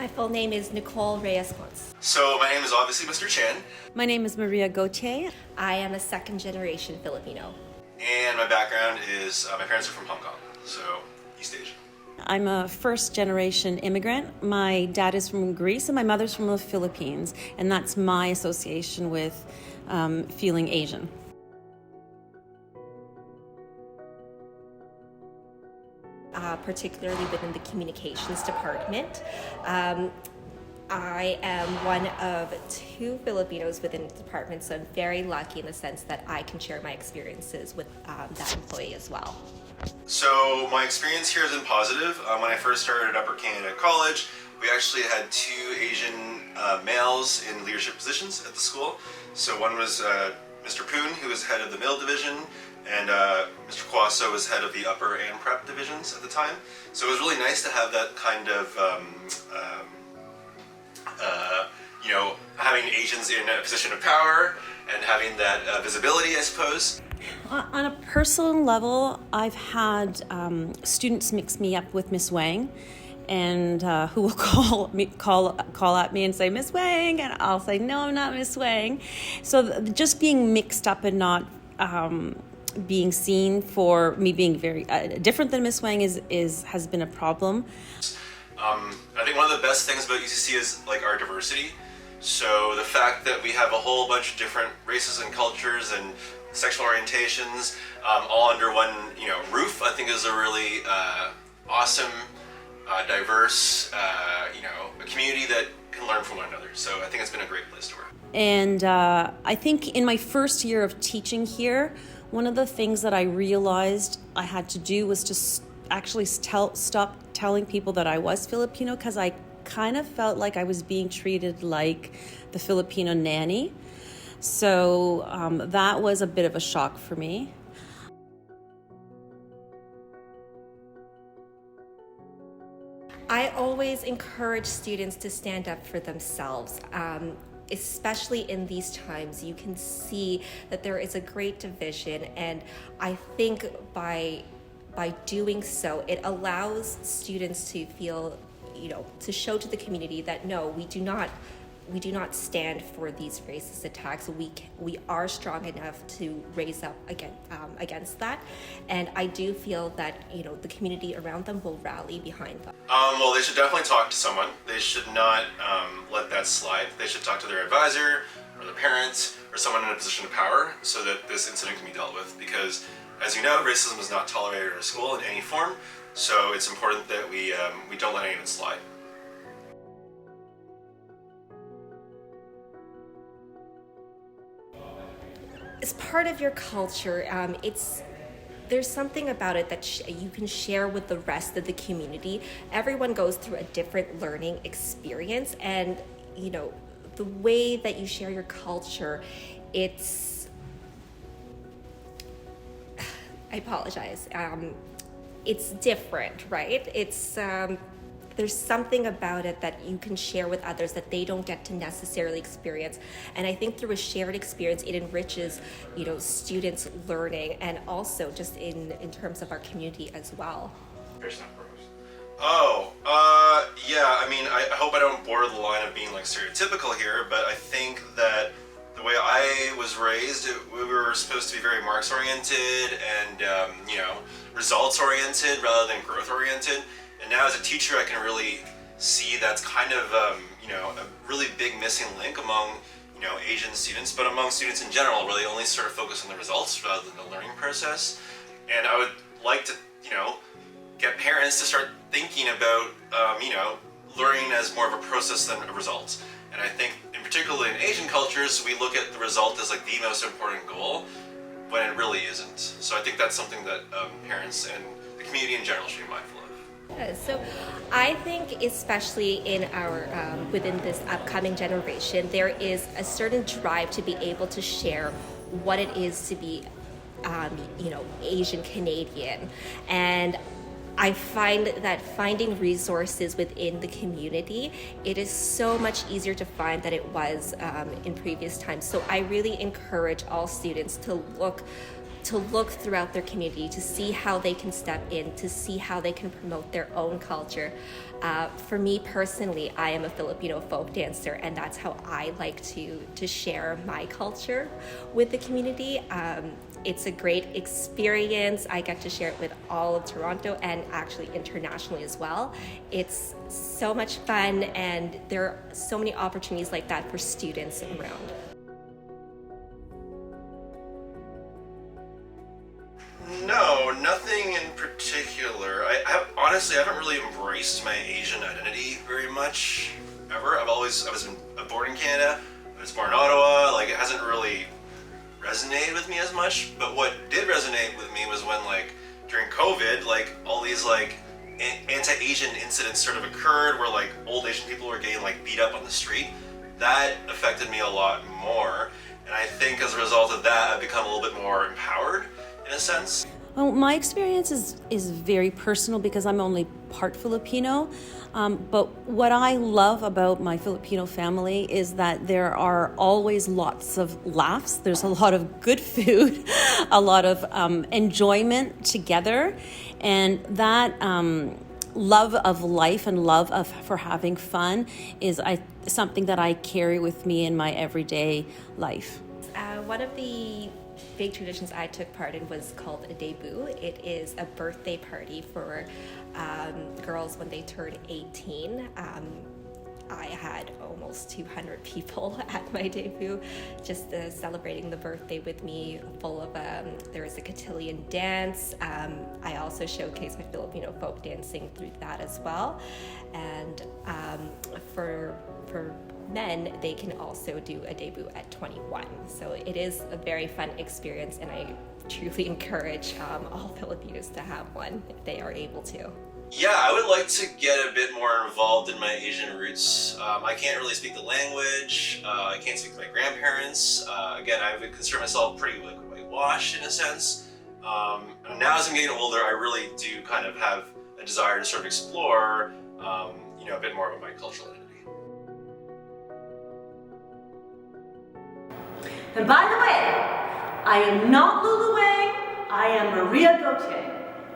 My full name is Nicole Reyes-Ponce. So my name is obviously Mr. Chan. My name is Maria Gauthier. I am a second-generation Filipino. And my background is, my parents are from Hong Kong, so East Asia. I'm a first-generation immigrant. My dad is from Greece and my mother's from the Philippines, and that's my association with feeling Asian. Particularly within the communications department. I am one of two Filipinos within the department, so I'm very lucky in the sense that I can share my experiences with that employee as well. So my experience here has been positive. When I first started at Upper Canada College, we actually had two Asian males in leadership positions at the school. So one was Mr. Poon, who was head of the middle division, and Mr. Kwaso was head of the upper and prep divisions at the time. So it was really nice to have that kind of, having Asians in a position of power and having that visibility, I suppose. On a personal level, I've had students mix me up with Miss Wang, and who will call at me and say, Miss Wang, and I'll say, no, I'm not Miss Wang. So just being mixed up and not being seen for me being very different than Miss Wang has been a problem. I think one of the best things about UCC is like our diversity. So the fact that we have a whole bunch of different races and cultures and sexual orientations all under one roof, I think is a really awesome, diverse, a community that can learn from one another. So I think it's been a great place to work. And I think in my first year of teaching here, one of the things that I realized I had to do was to actually stop telling people that I was Filipino, because I kind of felt like I was being treated like the Filipino nanny. So that was a bit of a shock for me. I always encourage students to stand up for themselves. Especially in these times, you can see that there is a great division, and I think by doing so, it allows students to feel, to show to the community that no, we do not stand for these racist attacks. We are strong enough to raise up against that, and I do feel that the community around them will rally behind them. Well, they should definitely talk to someone. They should not let that slide. They should talk to their advisor or their parents or someone in a position of power so that this incident can be dealt with. Because, as you know, racism is not tolerated in our school in any form. So it's important that we don't let any of it slide. It's part of your culture. There's something about it that you can share with the rest of the community. Everyone goes through a different learning experience, and the way that you share your culture, I apologize. It's different, right? There's something about it that you can share with others that they don't get to necessarily experience. And I think through a shared experience, it enriches, students' learning, and also just in terms of our community as well. I hope I don't border the line of being stereotypical here, but I think that the way I was raised, we were supposed to be very Marx-oriented and, results-oriented rather than growth-oriented. And now as a teacher, I can really see that's kind of, a really big missing link among, Asian students, but among students in general, where they only sort of focus on the results rather than the learning process. And I would like to, get parents to start thinking about, learning as more of a process than a result. And I think, in particularly in Asian cultures, we look at the result as the most important goal, when it really isn't. So I think that's something that parents and the community in general should be mindful of. So I think especially in our within this upcoming generation, there is a certain drive to be able to share what it is to be Asian Canadian, and I find that finding resources within the community, it is so much easier to find than it was in previous times. So I really encourage all students to look to look throughout their community, to see how they can step in, to see how they can promote their own culture. For me personally, I am a Filipino folk dancer, and that's how I like to share my culture with the community. It's a great experience. I get to share it with all of Toronto and actually internationally as well. It's so much fun, and there are so many opportunities like that for students around. No, nothing in particular. Honestly, I haven't really embraced my Asian identity very much, ever. I was born in Canada, I was born in Ottawa, like it hasn't really resonated with me as much, but what did resonate with me was when, like, during COVID, like, all these, like, anti-Asian incidents sort of occurred where, like, old Asian people were getting, like, beat up on the street. That affected me a lot more, and I think as a result of that, I've become a little bit more empowered, in a sense. Well, my experience is very personal because I'm only part Filipino. But what I love about my Filipino family is that there are always lots of laughs. There's a lot of good food, a lot of enjoyment together. And that love of life and for having fun is something that I carry with me in my everyday life. One of the big traditions I took part in was called a debut. It is a birthday party for girls when they turn 18. I had almost 200 people at my debut, just celebrating the birthday with me, full of, there was a cotillion dance. I also showcased my Filipino folk dancing through that as well. And for men, they can also do a debut at 21. So it is a very fun experience, and I truly encourage all Filipinos to have one if they are able to. Yeah, I would like to get a bit more involved in my Asian roots. I can't really speak the language. I can't speak to my grandparents. Again, I would consider myself pretty like whitewashed in a sense. And now as I'm getting older, I really do kind of have a desire to sort of explore, a bit more about my cultural identity. And by the way, I am not Lulu Wang, I am Maria Gauthier.